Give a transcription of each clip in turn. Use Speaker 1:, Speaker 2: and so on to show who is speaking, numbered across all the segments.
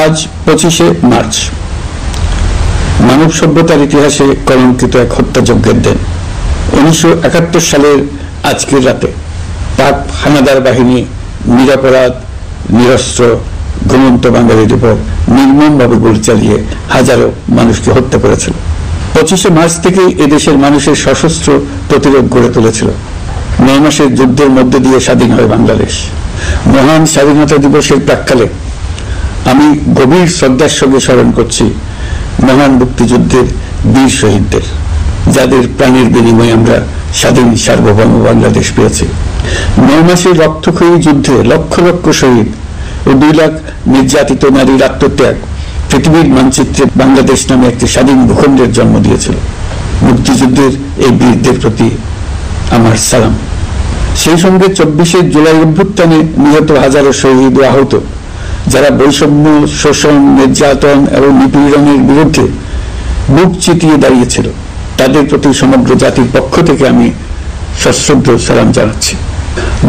Speaker 1: আজ 25শে মার্চ, মানব সভ্যতার ইতিহাসে কলঙ্কিত এক হত্যাযজ্ঞের দিন। 1971 সালের আজকের রাতে পাক হানাদার বাহিনী নিরপরাধ নিরস্ত্র ঘুমন্ত বাঙালির উপর নির্মমভাবে গুলি চালিয়ে হাজারো মানুষকে হত্যা করেছিল। 25শে মার্চ থেকেই এদেশের মানুষের সশস্ত্র প্রতিরোধ গড়ে তুলেছিল। 9 মাসের যুদ্ধের মধ্য দিয়ে স্বাধীন হয় বাংলাদেশ। মহান স্বাধীনতা দিবসের প্রাক্কালে আমি গভীর শ্রদ্ধার সঙ্গে স্মরণ করছি মহান মুক্তিযুদ্ধের বীর শহীদদের, যাদের প্রাণের বিনিময়ে আমরা স্বাধীন সার্বভৌম বাংলাদেশ পেয়েছি। 9 মাসের রক্তক্ষয়ী যুদ্ধে লক্ষ লক্ষ শহীদ ও 2 লাখ নির্যাতিত নারীর আত্মত্যাগ পৃথিবীর মানচিত্রে বাংলাদেশ নামে একটি স্বাধীন ভূখণ্ডের জন্ম দিয়েছিল। মুক্তিযুদ্ধের এই বীরদের প্রতি আমার সালাম। সেই সঙ্গে 24শে জুলাই অভ্যুত্থানে নিহত হাজারো শহীদ ও আহত, যারা বৈষম্য, শোষণ, নির্যাতন এবং নিপীড়নের বিরুদ্ধে বুক চিতিয়ে দাঁড়িয়েছিল, তাদের প্রতি সমগ্র জাতির পক্ষ থেকে আমি সশ্রদ্ধ সালাম জানাচ্ছি।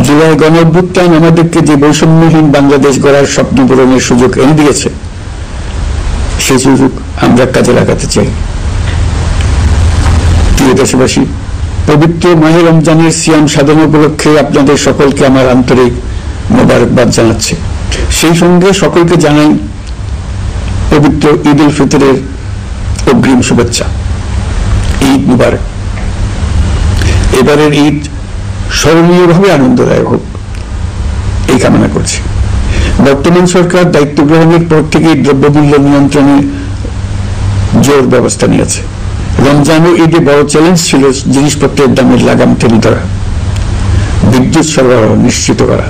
Speaker 1: জুলাই গণ অভ্যুত্থান আমাদেরকে যে বৈষম্যহীন বাংলাদেশ গড়ার স্বপ্ন পূরণের সুযোগ এনে দিয়েছে, সেই সুযোগ আমরা কাজে লাগাতে চাই। প্রিয় দেশবাসী, পবিত্র মাহে রমজানের সিয়াম সাধনা উপলক্ষে আপনাদের সকলকে আমার আন্তরিক মোবারকবাদ জানাচ্ছি। সেই সঙ্গে সকলকে জানাই পবিত্র ঈদ উল ফিতরের অগ্রিম শুভেচ্ছা। ঈদ মুবারক। এবারের ঈদ স্মরণীয়ভাবে আনন্দদায়ক হোক, এই কামনা করছি। বর্তমান সরকার দায়িত্ব গ্রহণের পর থেকেই দ্রব্যমূল্য নিয়ন্ত্রণে জোর ব্যবস্থা নিয়েছে। রমজান ও ঈদে বড় চ্যালেঞ্জ ছিল জিনিসপত্রের দামের লাগাম টেনে ধরা, বিদ্যুৎ সরবরাহ নিশ্চিত করা।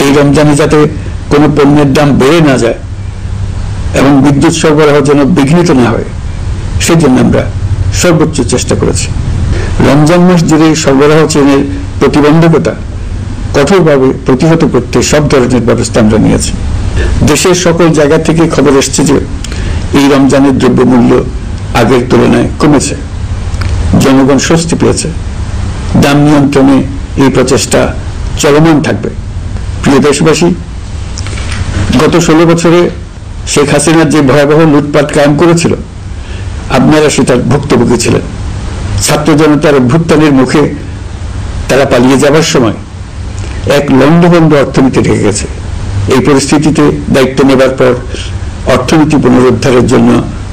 Speaker 1: এই রমজানে যাতে কোনো পণ্যের দাম বেড়ে না যায় এবং বিদ্যুৎ সরবরাহ যেন বিঘ্নিত না হয়, সেজন্য আমরা সর্বোচ্চ চেষ্টা করেছি। রমজান মাস জুড়ে সরবরাহ চেনের প্রতিবন্ধকতা কঠোরভাবে প্রতিহত করতে সব ধরনের ব্যবস্থা আমরা নিয়েছি। দেশের সকল জায়গা থেকে খবর এসছে যে এই রমজানের দ্রব্যমূল্য আগের তুলনায় কমেছে, জনগণ স্বস্তি পেয়েছে। দাম নিয়ন্ত্রণে এই প্রচেষ্টা চলমান থাকবে। প্রিয় দেশবাসী, গত 16 বছরে শেখ হাসিনা যে ভয়াবহ লুটপাট কায়েম করেছিল, আপনারা সেটার ভুক্তভোগী ছিলেন। ছাত্র জনতার অভ্যুত্থানের মুখে তারা পালিয়ে যাবার সময় এক লণ্ডভণ্ড অর্থনীতি ঢেকে গেছে। এই পরিস্থিতিতে দায়িত্ব নেবার পর অর্থনীতি পুনরুদ্ধারের জন্য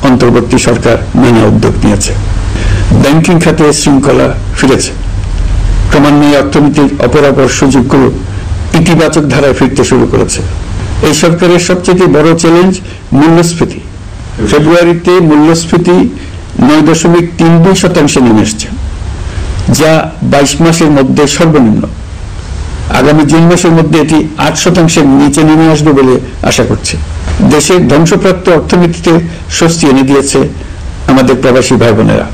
Speaker 1: অন্তর্বর্তী সরকার নানা উদ্যোগ নিয়েছে। ব্যাংকিং খাতে শৃঙ্খলা ফিরেছে। ক্রমান্বয়ে অর্থনীতির অপরাপর সুযোগগুলো ইতিবাচক ধারায় ফিরতে শুরু করেছে। এই সরকারের সবচেয়ে বড় চ্যালেঞ্জ মূল্যস্ফীতি। ফেব্রুয়ারিতে মূল্যস্ফীতি 9.32% নেমে এসছে, যা 22 মাসের মধ্যে সর্বনিম্ন। আগামী জুন মাসের মধ্যে এটি 8%-এর নিচে নেমে আসবে বলে আশা করছে। দেশের ধ্বংসপ্রাপ্ত অর্থনীতিতে স্বস্তি এনে দিয়েছে আমাদের প্রবাসী ভাই বোনেরা।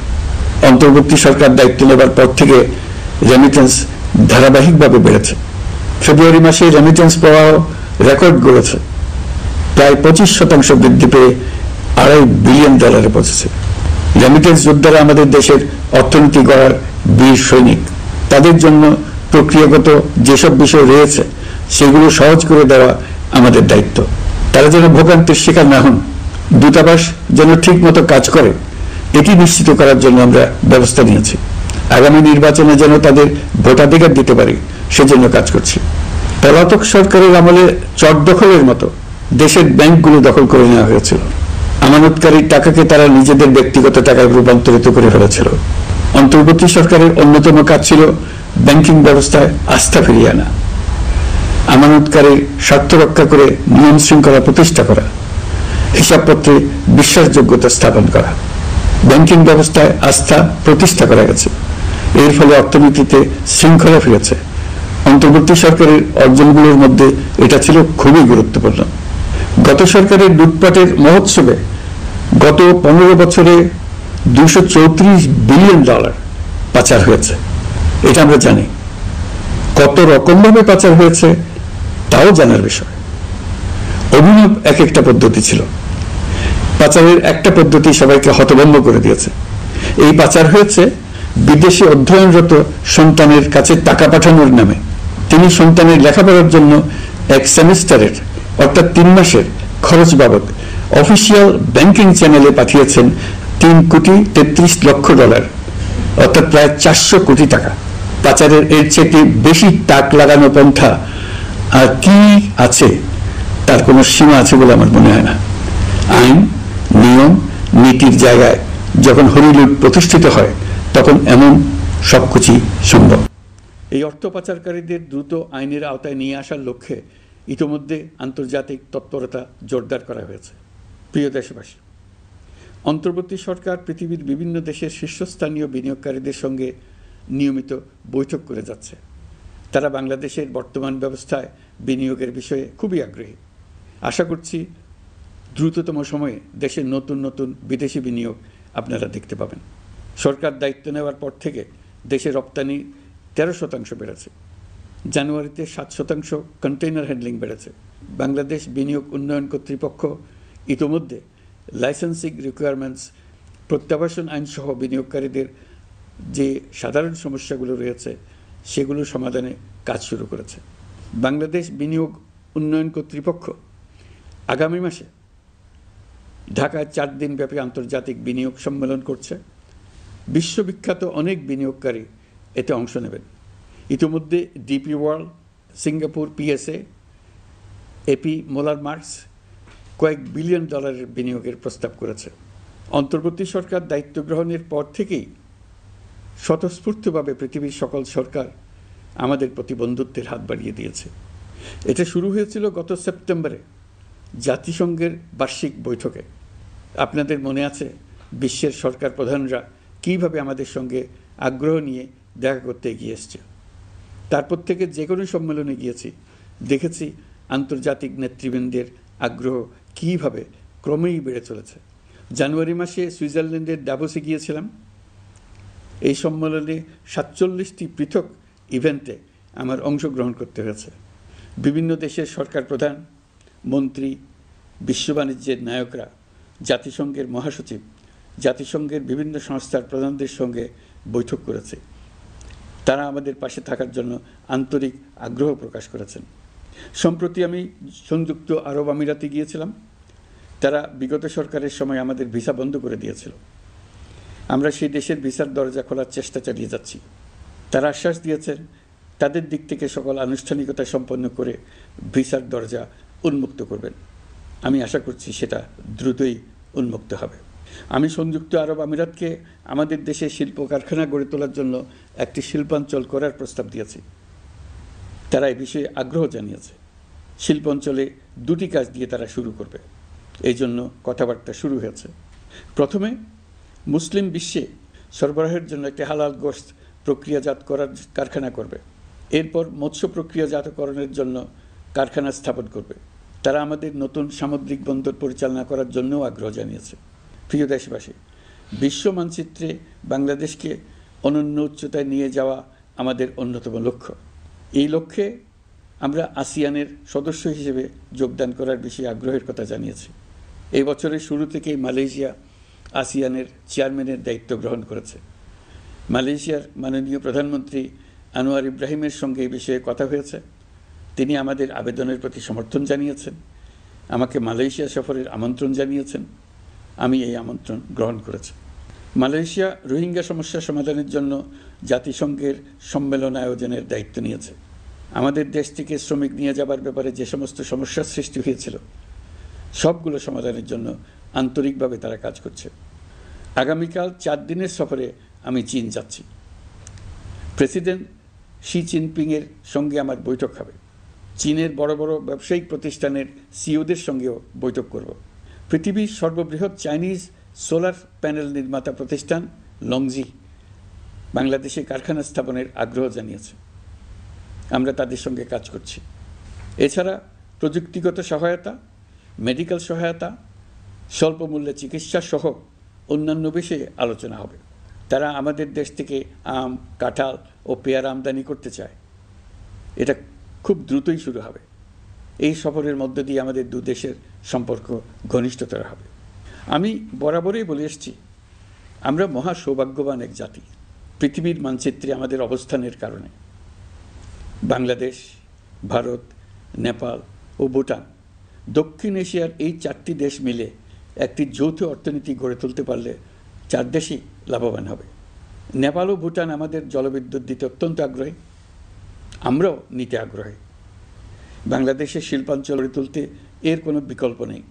Speaker 1: অন্তর্বর্তী সরকার দায়িত্ব নেবার পর থেকে রেমিটেন্স ধারাবাহিকভাবে বেড়েছে। ফেব্রুয়ারি মাসে রেমিটেন্স প্রবাহ রেকর্ড গড়েছে, প্রায় 25% বৃদ্ধি পেয়ে $2.5 বিলিয়ন পৌঁছেছে। রেমিটেন্স যোদ্ধারা আমাদের দেশের অর্থনীতি গড়ার বীর সৈনিক। তাদের জন্য প্রক্রিয়াগত যেসব বিষয় রয়েছে সেগুলো সহজ করে দেওয়া আমাদের দায়িত্ব। তারা যেন ভোগান্তির শিকার না হন, দূতাবাস যেন ঠিক মতো কাজ করে, এটি নিশ্চিত করার জন্য আমরা ব্যবস্থা নিয়েছি। আগামী নির্বাচনে যেন তাদের ভোটাধিকার দিতে পারি, সেজন্য কাজ করছি। পলাতক সরকারের আমলে চট দখলের মতো দেশের ব্যাংকগুলো দখল করে নেওয়া হয়েছিল। আমানতকারীর টাকাকে তারা নিজেদের ব্যক্তিগত টাকায় রূপান্তরিত করে ফেলেছিল। অন্তর্বর্তী সরকারের অন্যতম কাজ ছিল ব্যাংকিং ব্যবস্থায় আস্থা ফিরিয়ে আনা, আমানতকারীর স্বার্থ রক্ষা করে নিয়ম শৃঙ্খলা প্রতিষ্ঠা করা, হিসাবপত্রে বিশ্বাসযোগ্যতা স্থাপন করা। ব্যাংকিং ব্যবস্থায় আস্থা প্রতিষ্ঠা করা গেছে, এর ফলে অর্থনীতিতে শৃঙ্খলা ফিরেছে। অন্তর্বর্তী সরকারের অর্জনগুলোর মধ্যে এটা ছিল খুবই গুরুত্বপূর্ণ। গত সরকারের লুটপাটের মহোৎসবে গত 15 বছরে $234 বিলিয়ন পাচার হয়েছে। এটা আমরা জানি। কত রকমভাবে পাচার হয়েছে তাও জানার বিষয়। অভিনব এক একটা পদ্ধতি ছিল। পাচারের একটা পদ্ধতি সবাইকে হতভম্ব করে দিয়েছে। এই পাচার হয়েছে বিদেশে অধ্যয়নরত সন্তানের কাছে টাকা পাঠানোর নামে। তিনি সন্তানের লেখাপড়ার জন্য এক সেমিস্টারের অর্থাৎ 3 মাসের খরচ বাবদ অফিসিয়াল ব্যাংকিং চ্যানেলে পাঠিয়েছেন $3,33,00,000, অর্থাৎ প্রায় 400 কোটি টাকা। পাচারের এর চেয়ে বেশি তাক লাগানো পন্থা আর কি আছে, তার কোনো সীমা আছে বলে আমার মনে হয় না। আইন, নিয়ম, নীতির জায়গায় যখন হরিলুট প্রতিষ্ঠিত হয় তখন এমন সবকিছুই সম্ভব। এই অর্থ পাচারকারীদের দ্রুত আইনের আওতায় নিয়ে আসার লক্ষ্যে ইতিমধ্যে আন্তর্জাতিক তৎপরতা জোরদার করা হয়েছে। প্রিয় দেশবাসী, অন্তর্বর্তী সরকার পৃথিবীর বিভিন্ন দেশের শীর্ষস্থানীয় বিনিয়োগকারীদের সঙ্গে নিয়মিত বৈঠক করে যাচ্ছে। তারা বাংলাদেশের বর্তমান ব্যবস্থায় বিনিয়োগের বিষয়ে খুবই আগ্রহী। আশা করছি দ্রুততম সময়ে দেশের নতুন নতুন বিদেশি বিনিয়োগ আপনারা দেখতে পাবেন। সরকার দায়িত্ব নেওয়ার পর থেকে দেশে রপ্তানি 13% বেড়েছে। জানুয়ারিতে 7% কন্টেইনার হ্যান্ডলিং বেড়েছে। বাংলাদেশ বিনিয়োগ উন্নয়ন কর্তৃপক্ষ ইতোমধ্যে লাইসেন্সিং রিকোয়ারমেন্টস, প্রত্যাবাসন আইনসহ বিনিয়োগকারীদের যে সাধারণ সমস্যাগুলো রয়েছে সেগুলো সমাধানে কাজ শুরু করেছে। বাংলাদেশ বিনিয়োগ উন্নয়ন কর্তৃপক্ষ আগামী মাসে ঢাকায় 4 দিনব্যাপী আন্তর্জাতিক বিনিয়োগ সম্মেলন করছে। বিশ্ববিখ্যাত অনেক বিনিয়োগকারী এতে অংশ নেবেন। ইতিমধ্যে DP World, Singapore PSA, AP Moller Maersk কয়েক বিলিয়ন ডলারের বিনিয়োগের প্রস্তাব করেছে। অন্তর্বর্তী সরকার দায়িত্ব গ্রহণের পর থেকেই স্বতঃস্ফূর্তভাবে পৃথিবীর সকল সরকার আমাদের প্রতি বন্ধুত্বের হাত বাড়িয়ে দিয়েছে। এটা শুরু হয়েছিল গত সেপ্টেম্বরে জাতিসংঘের বার্ষিক বৈঠকে। আপনাদের মনে আছে বিশ্বের সরকার প্রধানরা কীভাবে আমাদের সঙ্গে আগ্রহ নিয়ে দেখা করতে এগিয়ে এসছে। তারপর থেকে যে কোনো সম্মেলনে গিয়েছি, দেখেছি আন্তর্জাতিক নেতৃবৃন্দের আগ্রহ কীভাবে ক্রমেই বেড়ে চলেছে। জানুয়ারি মাসে সুইজারল্যান্ডের ডাভোসে গিয়েছিলাম। এই সম্মেলনে 47টি পৃথক ইভেন্টে আমার অংশগ্রহণ করতে হয়েছে। বিভিন্ন দেশের সরকার প্রধান, মন্ত্রী, বিশ্ব বাণিজ্যের নায়করা, জাতিসংঘের মহাসচিব, জাতিসংঘের বিভিন্ন সংস্থার প্রধানদের সঙ্গে বৈঠক করেছে। তারা আমাদের পাশে থাকার জন্য আন্তরিক আগ্রহ প্রকাশ করেছেন। সম্প্রতি আমি সংযুক্ত আরব আমিরাতে গিয়েছিলাম। তারা বিগত সরকারের সময় আমাদের ভিসা বন্ধ করে দিয়েছিল। আমরা সেই দেশের ভিসার দরজা খোলার চেষ্টা চালিয়ে যাচ্ছি। তারা আশ্বাস দিয়েছেন তাদের দিক থেকে সকল আনুষ্ঠানিকতা সম্পন্ন করে ভিসার দরজা উন্মুক্ত করবেন। আমি আশা করছি সেটা দ্রুতই উন্মুক্ত হবে। আমি সংযুক্ত আরব আমিরাতকে আমাদের দেশে শিল্প কারখানা গড়ে তোলার জন্য একটি শিল্পাঞ্চল করার প্রস্তাব দিয়েছি। তারা এই বিষয়ে আগ্রহ জানিয়েছে। শিল্পাঞ্চলে 2টি কাজ দিয়ে তারা শুরু করবে, এই জন্য কথাবার্তা শুরু হয়েছে। প্রথমে মুসলিম বিশ্বে সরবরাহের জন্য একটি হালাল গোশত প্রক্রিয়াজাত করার কারখানা করবে। এরপর মৎস্য প্রক্রিয়াজাতকরণের জন্য কারখানা স্থাপন করবে। তারা আমাদের নতুন সামুদ্রিক বন্দর পরিচালনা করার জন্যও আগ্রহ জানিয়েছে। প্রিয় দেশবাসী, বিশ্ব মানচিত্রে বাংলাদেশকে অনন্য উচ্চতায় নিয়ে যাওয়া আমাদের অন্যতম লক্ষ্য। এই লক্ষ্যে আমরা আসিয়ানের সদস্য হিসেবে যোগদান করার বিষয়ে আগ্রহের কথা জানিয়েছি। এই বছরের শুরু থেকেই মালয়েশিয়া আসিয়ানের চেয়ারম্যানের দায়িত্ব গ্রহণ করেছে। মালয়েশিয়ার মাননীয় প্রধানমন্ত্রী আনোয়ার ইব্রাহিমের সঙ্গে এই বিষয়ে কথা হয়েছে। তিনি আমাদের আবেদনের প্রতি সমর্থন জানিয়েছেন, আমাকে মালয়েশিয়া সফরের আমন্ত্রণ জানিয়েছেন। আমি এই আমন্ত্রণ গ্রহণ করেছি। মালয়েশিয়া রোহিঙ্গা সমস্যা সমাধানের জন্য জাতিসংঘের সম্মেলন আয়োজনের দায়িত্ব নিয়েছে। আমাদের দেশ থেকে শ্রমিক নিয়ে যাবার ব্যাপারে যে সমস্ত সমস্যার সৃষ্টি হয়েছিল সবগুলো সমাধানের জন্য আন্তরিকভাবে তারা কাজ করছে। আগামীকাল 4 দিনের সফরে আমি চীন যাচ্ছি। প্রেসিডেন্ট শি জিনপিংয়ের সঙ্গে আমার বৈঠক হবে। চীনের বড় বড় ব্যবসায়িক প্রতিষ্ঠানের সিইওদের সঙ্গেও বৈঠক করব। পৃথিবীর সর্ববৃহৎ চাইনিজ সোলার প্যানেল নির্মাতা প্রতিষ্ঠান লংজি বাংলাদেশে কারখানা স্থাপনের আগ্রহ জানিয়েছে। আমরা তাদের সঙ্গে কাজ করছি। এছাড়া প্রযুক্তিগত সহায়তা, মেডিকেল সহায়তা, স্বল্প মূল্যে চিকিৎসা সহ অন্যান্য বিষয়ে আলোচনা হবে। তারা আমাদের দেশ থেকে আম, কাঁঠাল ও পেয়ারা আমদানি করতে চায়। এটা খুব দ্রুতই শুরু হবে। এই সফরের মধ্য দিয়ে আমাদের 2 দেশের সম্পর্ক ঘনিষ্ঠতর হবে। আমি বরাবরই বলে এসেছি, আমরা মহা সৌভাগ্যবান এক জাতি। পৃথিবীর মানচিত্রে আমাদের অবস্থানের কারণে বাংলাদেশ, ভারত, নেপাল ও ভুটান দক্ষিণ এশিয়ার এই 4টি দেশ মিলে একটি যৌথ অর্থনীতি গড়ে তুলতে পারলে 4 দেশই লাভবান হবে। নেপাল ও ভুটান আমাদের জলবিদ্যুৎ দিতে অত্যন্ত আগ্রহী, আমরাও নিতে আগ্রহী। বাংলাদেশের শিল্পাঞ্চল গড়ে তুলতে এর কোনো বিকল্প নেই।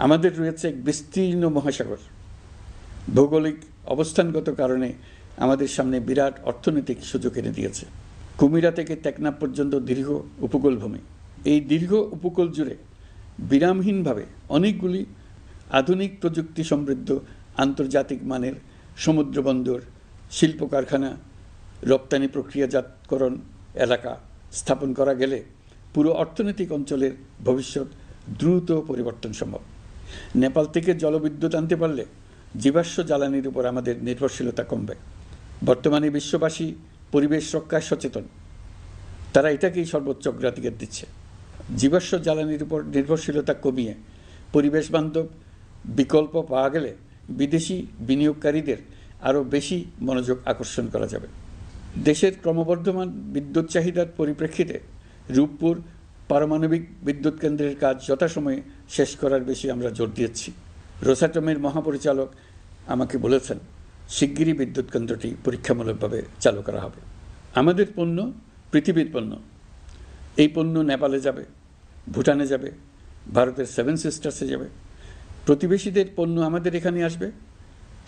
Speaker 1: আমাদের রয়েছে এক বিস্তীর্ণ মহাসাগর। ভৌগোলিক অবস্থানগত কারণে আমাদের সামনে বিরাট অর্থনৈতিক সুযোগ এনে দিয়েছে। কুমিরা থেকে টেকনাফ পর্যন্ত দীর্ঘ উপকূলভূমি। এই দীর্ঘ উপকূল জুড়ে বিরামহীনভাবে অনেকগুলি আধুনিক প্রযুক্তি সমৃদ্ধ আন্তর্জাতিক মানের সমুদ্র বন্দর, শিল্প কারখানা, রপ্তানি প্রক্রিয়াজাতকরণ এলাকা স্থাপন করা গেলে পুরো অর্থনৈতিক অঞ্চলের ভবিষ্যৎ দ্রুত পরিবর্তন সম্ভব। নেপাল থেকে জলবিদ্যুৎ আনতে পারলে জীবাশ্ম জ্বালানির উপর আমাদের নির্ভরশীলতা কমবে। বর্তমানে বিশ্ববাসী পরিবেশ রক্ষায় সচেতন, তারা এটাকেই সর্বোচ্চ অগ্রাধিকার দিচ্ছে। জীবাশ্ম জ্বালানির উপর নির্ভরশীলতা কমিয়ে পরিবেশ বান্ধব বিকল্প পাওয়া গেলে বিদেশি বিনিয়োগকারীদের আরও বেশি মনোযোগ আকর্ষণ করা যাবে। দেশের ক্রমবর্ধমান বিদ্যুৎ চাহিদার পরিপ্রেক্ষিতে রূপপুর পারমাণবিক বিদ্যুৎ কেন্দ্রের কাজ যথাসময়ে শেষ করার বেশি আমরা জোর দিয়েছি। রোসাটমের মহাপরিচালক আমাকে বলেছেন শিগগিরই বিদ্যুৎ কেন্দ্রটি পরীক্ষামূলকভাবে চালু করা হবে। আমাদের পণ্য পৃথিবীর পণ্য। এই পণ্য নেপালে যাবে, ভুটানে যাবে, ভারতের 7 সিস্টার্সে যাবে। প্রতিবেশীদের পণ্য আমাদের এখানে আসবে,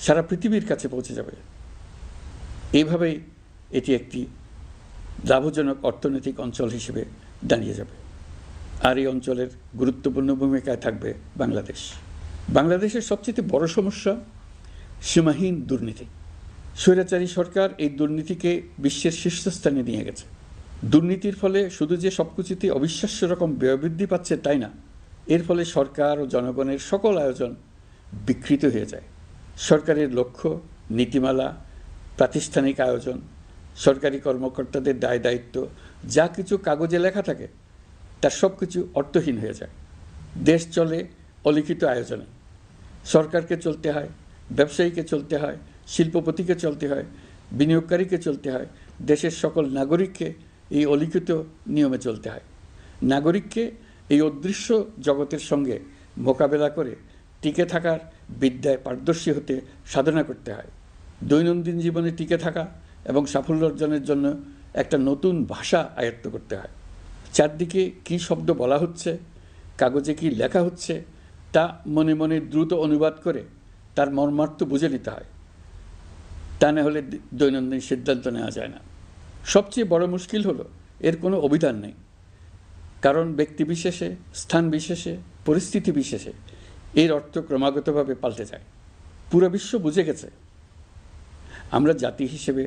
Speaker 1: সারা পৃথিবীর কাছে পৌঁছে যাবে। এইভাবেই এটি একটি লাভজনক অর্থনৈতিক অঞ্চল হিসেবে দাঁড়িয়ে যাবে। আর এই অঞ্চলের গুরুত্বপূর্ণ ভূমিকায় থাকবে বাংলাদেশ। বাংলাদেশের সবচেয়ে বড় সমস্যা সীমাহীন দুর্নীতি। স্বৈরাচারী সরকার এই দুর্নীতিকে বিশ্বের শীর্ষস্থানে নিয়ে গেছে। দুর্নীতির ফলে শুধু যে সবকিছুতে অবিশ্বাস্য রকম ব্যয়বৃদ্ধি পাচ্ছে তাই না, এর ফলে সরকার ও জনগণের সকল আয়োজন বিকৃত হয়ে যায়। সরকারের লক্ষ্য, নীতিমালা, প্রাতিষ্ঠানিক আয়োজন, সরকারি কর্মকর্তাদের দায় দায়িত্ব যা কিছু কাগজে লেখা থাকে তার সব কিছু অর্থহীন হয়ে যায়। দেশ চলে অলিখিত আয়োজনে। সরকারকে চলতে হয়, ব্যবসায়ীকে চলতে হয়, শিল্পপতিকে চলতে হয়, বিনিয়োগকারীকে চলতে হয়, দেশের সকল নাগরিককে এই অলিখিত নিয়মে চলতে হয়। নাগরিককে এই অদৃশ্য জগতের সঙ্গে মোকাবেলা করে টিকে থাকার বিদ্যায় পারদর্শী হতে সাধনা করতে হয়। দৈনন্দিন জীবনে টিকে থাকা এবং সাফল্য অর্জনের জন্য একটা নতুন ভাষা আয়ত্ত করতে হয়। চারদিকে কী শব্দ বলা হচ্ছে, কাগজে কী লেখা হচ্ছে তা মনে মনে দ্রুত অনুবাদ করে তার মর্মার্থ বুঝে নিতে হয়। তা না হলে দৈনন্দিন সিদ্ধান্ত নেওয়া যায় না। সবচেয়ে বড় মুশকিল হলো এর কোনো অভিধান নেই। কারণ ব্যক্তিবিশেষে, স্থান বিশেষে, পরিস্থিতি বিশেষে এর অর্থ ক্রমাগতভাবে পাল্টে যায়। পুরো বিশ্ব বুঝে গেছে আমরা জাতি হিসেবে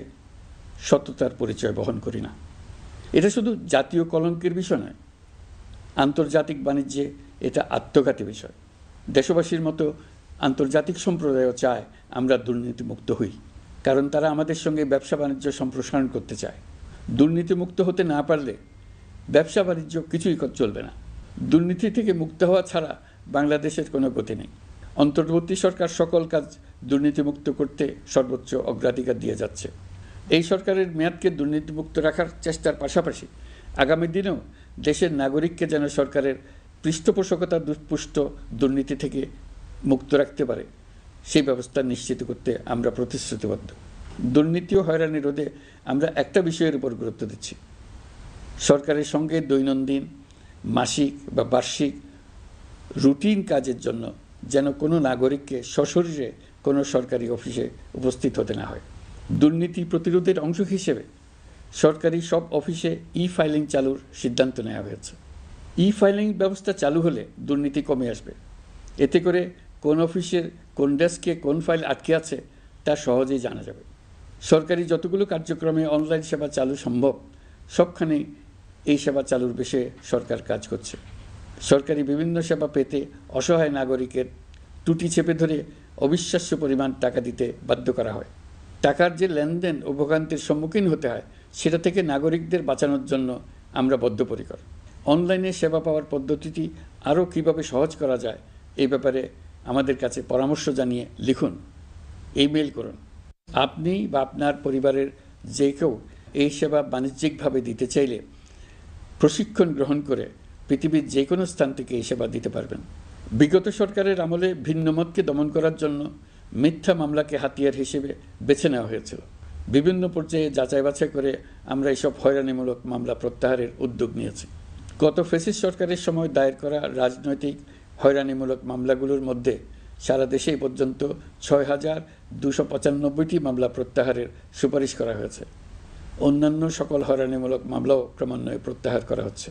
Speaker 1: সততার পরিচয় বহন করি না। এটা শুধু জাতীয় কলঙ্কের বিষয় নয়, আন্তর্জাতিক বাণিজ্যে এটা আত্মঘাতী বিষয়। দেশবাসীর মতো আন্তর্জাতিক সম্প্রদায়ও চায় আমরা দুর্নীতিমুক্ত হই, কারণ তারা আমাদের সঙ্গে ব্যবসা বাণিজ্য সম্প্রসারণ করতে চায়। দুর্নীতিমুক্ত হতে না পারলে ব্যবসা বাণিজ্য কিছুই চলবে না। দুর্নীতি থেকে মুক্ত হওয়া ছাড়া বাংলাদেশের কোনো গতি নেই। অন্তর্বর্তী সরকার সকল কাজ দুর্নীতিমুক্ত করতে সর্বোচ্চ অগ্রাধিকার দিয়ে যাচ্ছে। এই সরকারের মেয়াদকে দুর্নীতিমুক্ত রাখার চেষ্টার পাশাপাশি আগামী দিনেও দেশের নাগরিককে যেন সরকারের পৃষ্ঠপোষকতা দুষ্পুষ্ট দুর্নীতি থেকে মুক্ত রাখতে পারে সেই ব্যবস্থা নিশ্চিত করতে আমরা প্রতিশ্রুতিবদ্ধ। দুর্নীতি ও হয়রানি রোধে আমরা একটা বিষয়ের উপর গুরুত্ব দিচ্ছি। সরকারের সঙ্গে দৈনন্দিন, মাসিক বা বার্ষিক রুটিন কাজের জন্য যেন কোনো নাগরিককে সশরীরে কোনো সরকারি অফিসে উপস্থিত হতে না হয়। দুর্নীতি প্রতিরোধের অংশ হিসেবে সরকারি সব অফিসে ই-ফাইলিং চালুর সিদ্ধান্ত নেওয়া হয়েছে। ই-ফাইলিং ব্যবস্থা চালু হলে দুর্নীতি কমে আসবে। এতে করে কোন অফিসের কোন ডেস্কে কোন ফাইল আটকে আছে তা সহজেই জানা যাবে। সরকারি যতগুলো কার্যক্রমে অনলাইন সেবা চালু সম্ভব সবখানেই এই সেবা চালুর বিষয়ে সরকার কাজ করছে। সরকারি বিভিন্ন সেবা পেতে অসহায় নাগরিকের টুটি চেপে ধরে অবিশ্বাস্য পরিমাণ টাকা দিতে বাধ্য করা হয়। টাকার যে লেনদেন ও ভোগান্তির সম্মুখীন হতে হয় সেটা থেকে নাগরিকদের বাঁচানোর জন্য আমরা বদ্ধপরিকর। অনলাইনে সেবা পাওয়ার পদ্ধতিটি আরও কীভাবে সহজ করা যায় এই ব্যাপারে আমাদের কাছে পরামর্শ জানিয়ে লিখুন, ইমেল করুন। আপনি বা আপনার পরিবারের যে কেউ এই সেবা বাণিজ্যিকভাবে দিতে চাইলে প্রশিক্ষণ গ্রহণ করে পৃথিবীর যে কোনো স্থান থেকে এই সেবা দিতে পারবেন। বিগত সরকারের আমলে ভিন্ন মতকে দমন করার জন্য মিথ্যা মামলাকে হাতিয়ার হিসেবে বেছে নেওয়া হয়েছিল। বিভিন্ন পর্যায়ে যাচাই বাছাই করে আমরা এসব হয়রানিমূলক মামলা প্রত্যাহারের উদ্যোগ নিয়েছি। গত ফ্যাসিস্ট সরকারের সময় দায়ের করা রাজনৈতিক হয়রানিমূলক মামলাগুলোর মধ্যে সারা দেশে এই পর্যন্ত ৬,২৯৫টি মামলা প্রত্যাহারের সুপারিশ করা হয়েছে। অন্যান্য সকল হয়রানিমূলক মামলাও ক্রমান্বয়ে প্রত্যাহার করা হচ্ছে।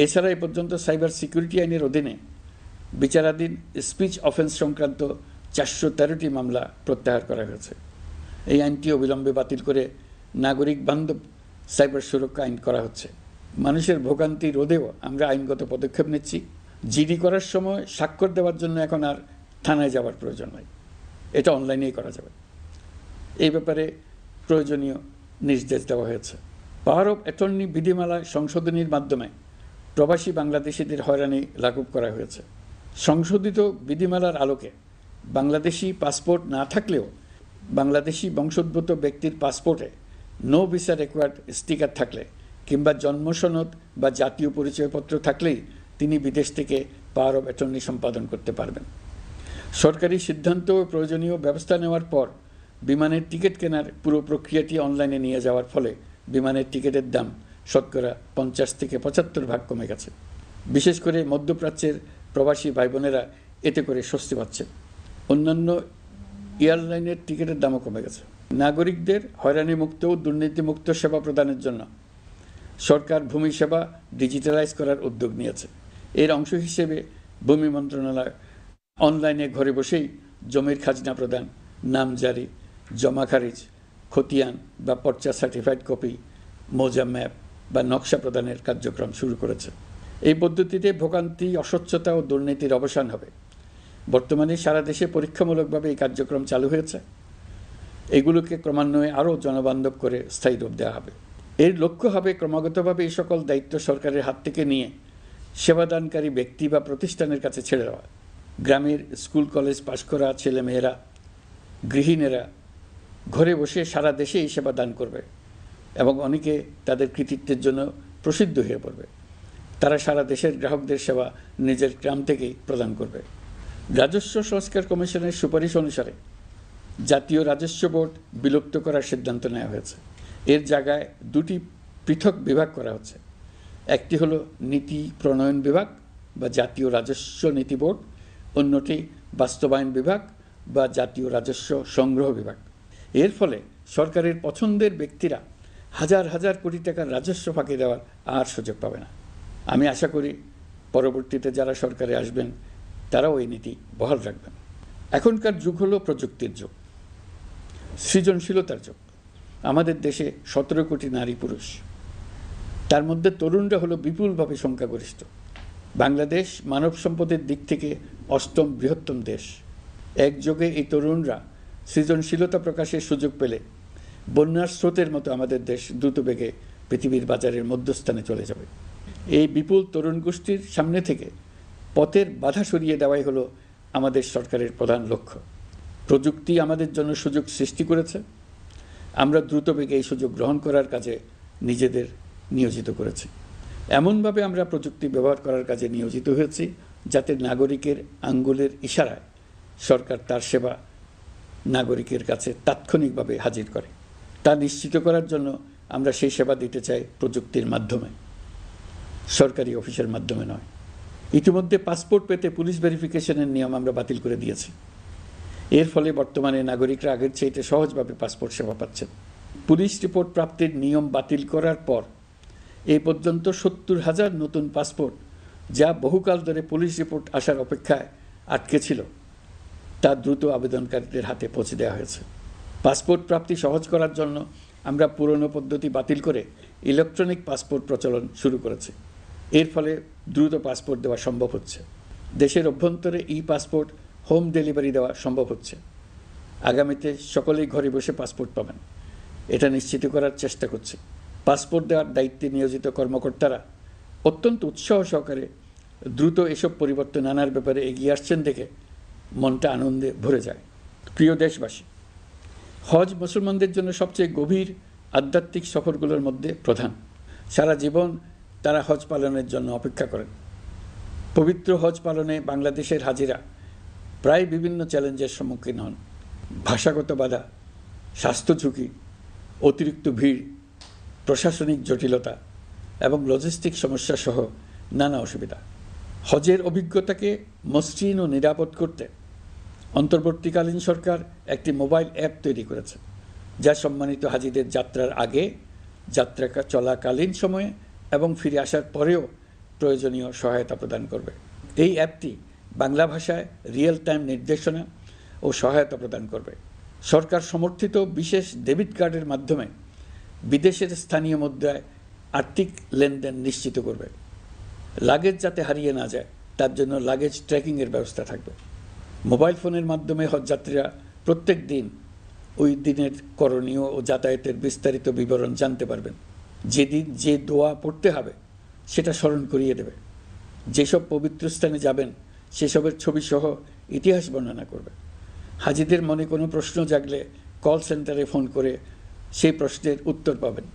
Speaker 1: এছাড়া এই পর্যন্ত সাইবার সিকিউরিটি আইনের অধীনে বিচারাধীন স্পিচ অফেন্স সংক্রান্ত ৪১৩টি মামলা প্রত্যাহার করা হয়েছে। এই আইনটি অবিলম্বে বাতিল করে নাগরিক বান্ধব সাইবার সুরক্ষা আইন করা হচ্ছে। মানুষের ভোগান্তি রোধেও আমরা আইনগত পদক্ষেপ নিচ্ছি। জিডি করার সময় স্বাক্ষর দেওয়ার জন্য এখন আর থানায় যাওয়ার প্রয়োজন নয়, এটা অনলাইনেই করা যাবে। এই ব্যাপারে প্রয়োজনীয় নির্দেশ দেওয়া হয়েছে। পাওয়ার অফ অ্যাটর্নি বিধিমালা সংশোধনীর মাধ্যমে প্রবাসী বাংলাদেশিদের হয়রানি লাঘব করা হয়েছে। সংশোধিত বিধিমালার আলোকে বাংলাদেশি পাসপোর্ট না থাকলেও বাংলাদেশি বংশোদ্ভূত ব্যক্তির পাসপোর্টে নো ভিসা রিকোয়ার্ড স্টিকার থাকলে কিংবা জন্ম সনদ বা জাতীয় পরিচয়পত্র থাকলেই তিনি বিদেশ থেকে পাওয়ার অফ অ্যাটর্নি সম্পাদন করতে পারবেন। সরকারি সিদ্ধান্ত ও প্রয়োজনীয় ব্যবস্থা নেওয়ার পর বিমানের টিকিট কেনার পুরো প্রক্রিয়াটি অনলাইনে নিয়ে যাওয়ার ফলে বিমানের টিকিটের দাম শতকরা ৫০ থেকে ৭৫% কমে গেছে। বিশেষ করে মধ্যপ্রাচ্যের প্রবাসী ভাই বোনেরা এতে করে স্বস্তি পাচ্ছেন। অন্যান্য এয়ারলাইনের টিকিটের দামও কমে গেছে। নাগরিকদের হয়রানিমুক্ত ও দুর্নীতিমুক্ত সেবা প্রদানের জন্য সরকার ভূমি সেবা ডিজিটালাইজ করার উদ্যোগ নিয়েছে। এর অংশ হিসেবে ভূমি মন্ত্রণালয় অনলাইনে ঘরে বসেই জমির খাজনা প্রদান, নামজারি, জমা খারিজ, খতিয়ান বা পর্চা সার্টিফাইড কপি, মৌজা ম্যাপ বা নকশা প্রদানের কার্যক্রম শুরু করেছে। এই পদ্ধতিতে ভোগান্তি, অস্বচ্ছতা ও দুর্নীতির অবসান হবে। বর্তমানে সারা দেশে পরীক্ষামূলকভাবে এই কার্যক্রম চালু হয়েছে। এগুলোকে ক্রমান্বয়ে আরও জনবান্ধব করে স্থায়ী রূপ দেওয়া হবে। এর লক্ষ্য হবে ক্রমাগতভাবে এই সকল দায়িত্ব সরকারের হাত থেকে নিয়ে সেবাদানকারী ব্যক্তি বা প্রতিষ্ঠানের কাছে ছেড়ে দেওয়া। গ্রামের স্কুল কলেজ পাশ করা ছেলেমেয়েরা, গৃহিণীরা ঘরে বসে সারা দেশে এই সেবা দান করবে এবং অনেকে তাদের কৃতিত্বের জন্য প্রসিদ্ধ হয়ে পড়বে। তারা সারা দেশের গ্রাহকদের সেবা নিজের গ্রাম থেকেই প্রদান করবে। রাজস্ব সংস্কার কমিশনের সুপারিশ অনুসারে জাতীয় রাজস্ব বোর্ড বিলুপ্ত করার সিদ্ধান্ত নেওয়া হয়েছে। এর জায়গায় দুটি পৃথক বিভাগ করা হচ্ছে। একটি হলো নীতি প্রণয়ন বিভাগ বা জাতীয় রাজস্ব নীতি বোর্ড, অন্যটি বাস্তবায়ন বিভাগ বা জাতীয় রাজস্ব সংগ্রহ বিভাগ। এর ফলে সরকারের পছন্দের ব্যক্তিরা হাজার হাজার কোটি টাকার রাজস্ব ফাঁকি দেওয়ার আর সুযোগ পাবে না। আমি আশা করি পরবর্তীতে যারা সরকারে আসবেন তারাও এই নীতি বহাল রাখবেন। এখনকার যুগ হলো প্রযুক্তির যুগ, সৃজনশীলতার যুগ। আমাদের দেশে ১৭ কোটি নারী পুরুষ, তার মধ্যে তরুণরা হলো বিপুলভাবে সংখ্যাগরিষ্ঠ। বাংলাদেশ মানব সম্পদের দিক থেকে ৮ম বৃহত্তম দেশ। একযোগে এই তরুণরা সৃজনশীলতা প্রকাশের সুযোগ পেলে বন্যার স্রোতের মতো আমাদের দেশ দ্রুত বেগে পৃথিবীর বাজারের মধ্যস্থানে চলে যাবে। এই বিপুল তরুণ গোষ্ঠীর সামনে থেকে পথের বাধা সরিয়ে দেওয়াই হলো আমাদের সরকারের প্রধান লক্ষ্য। প্রযুক্তি আমাদের জন্য সুযোগ সৃষ্টি করেছে, আমরা দ্রুত বেগে এই সুযোগ গ্রহণ করার কাজে নিজেদের নিয়োজিত করেছি। এমনভাবে আমরা প্রযুক্তি ব্যবহার করার কাজে নিয়োজিত হয়েছি যাতে নাগরিকের আঙ্গুলের ইশারায় সরকার তার সেবা নাগরিকের কাছে তাৎক্ষণিকভাবে হাজির করে। তা নিশ্চিত করার জন্য আমরা সেই সেবা দিতে চাই প্রযুক্তির মাধ্যমে, সরকারি অফিসের মাধ্যমে নয়। ইতিমধ্যে পাসপোর্ট পেতে পুলিশ ভেরিফিকেশনের নিয়ম আমরা বাতিল করে দিয়েছি। এর ফলে বর্তমানে নাগরিকরা আগের চাইতে সহজভাবে পাসপোর্ট সেবা পাচ্ছেন। পুলিশ রিপোর্ট প্রাপ্তির নিয়ম বাতিল করার পর এই পর্যন্ত ৭০,০০০ নতুন পাসপোর্ট, যা বহুকাল ধরে পুলিশ রিপোর্ট আসার অপেক্ষায় আটকে ছিল, তা দ্রুত আবেদনকারীদের হাতে পৌঁছে দেওয়া হয়েছে। পাসপোর্ট প্রাপ্তি সহজ করার জন্য আমরা পুরনো পদ্ধতি বাতিল করে ইলেকট্রনিক পাসপোর্ট প্রচলন শুরু করেছি। এর ফলে দ্রুত পাসপোর্ট দেওয়া সম্ভব হচ্ছে। দেশের অভ্যন্তরে ই পাসপোর্ট হোম ডেলিভারি দেওয়া সম্ভব হচ্ছে। আগামীতে সকলেই ঘরে বসে পাসপোর্ট পাবেন, এটা নিশ্চিত করার চেষ্টা করছি। পাসপোর্ট দেওয়ার দায়িত্বে নিয়োজিত কর্মকর্তারা অত্যন্ত উৎসাহ সহকারে দ্রুত এসব পরিবর্তন আনার ব্যাপারে এগিয়ে আসছেন দেখে মনটা আনন্দে ভরে যায়। প্রিয় দেশবাসী, হজ মুসলমানদের জন্য সবচেয়ে গভীর আধ্যাত্মিক সফরগুলোর মধ্যে প্রধান। সারা জীবন তারা হজ পালনের জন্য অপেক্ষা করেন। পবিত্র হজ পালনে বাংলাদেশের হাজিরা প্রায় বিভিন্ন চ্যালেঞ্জের সম্মুখীন হন। ভাষাগত বাধা, স্বাস্থ্য ঝুঁকি, অতিরিক্ত ভিড়, প্রশাসনিক জটিলতা এবং লজিস্টিক সমস্যা সহ নানা অসুবিধা। হজের অভিজ্ঞতাকে মসৃণ ও নিরাপদ করতে অন্তর্বর্তীকালীন সরকার একটি মোবাইল অ্যাপ তৈরি করেছে, যা সম্মানিত হাজিদের যাত্রার আগে, যাত্রা চলাকালীন সময়ে এবং ফিরে আসার পরেও প্রয়োজনীয় সহায়তা প্রদান করবে। এই অ্যাপটি বাংলা ভাষায় রিয়েল টাইম নির্দেশনা ও সহায়তা প্রদান করবে। সরকার সমর্থিত বিশেষ ডেবিট কার্ডের মাধ্যমে বিদেশের স্থানীয় মুদ্রায় আর্থিক লেনদেন নিশ্চিত করবে। লাগেজ যাতে হারিয়ে না যায় তার জন্য লাগেজ ট্র্যাকিংয়ের ব্যবস্থা থাকবে। মোবাইল ফোনের মাধ্যমে হজযাত্রীরা প্রত্যেক দিন ওই দিনের করণীয় ও যাতায়াতের বিস্তারিত বিবরণ জানতে পারবেন। যেদিন যে দোয়া পড়তে হবে সেটা স্মরণ করিয়ে দেবে। যেসব পবিত্র স্থানে যাবেন সেসবের ছবিসহ ইতিহাস বর্ণনা করবে। হাজিদের মনে কোনো প্রশ্ন জাগলে কল সেন্টারে ফোন করে সেই প্রশ্নের উত্তর পাবেন।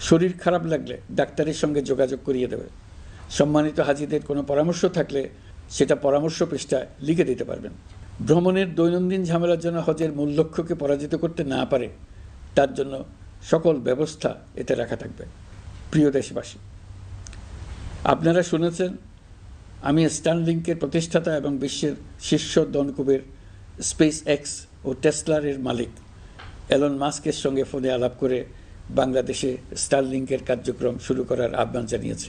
Speaker 1: শরীর খারাপ লাগলে ডাক্তারের সঙ্গে যোগাযোগ করিয়ে দেবে। সম্মানিত হাজিদের কোনো পরামর্শ থাকলে সেটা পরামর্শ পৃষ্ঠায় লিখে দিতে পারবেন। ভ্রমণের দৈনন্দিন ঝামেলার জন্য হজের মূল লক্ষ্যকে পরাজিত করতে না পারে তার জন্য সকল ব্যবস্থা এতে রাখা থাকবে। প্রিয় দেশবাসী, আপনারা শুনেছেন আমি স্টারলিংকের প্রতিষ্ঠাতা এবং বিশ্বের শীর্ষ ধনকুবের স্পেস এক্স ও টেসলার মালিক এলন মাস্কের সঙ্গে ফোনে আলাপ করে বাংলাদেশে স্টারলিংকের কার্যক্রম শুরু করার আহ্বান জানিয়েছি।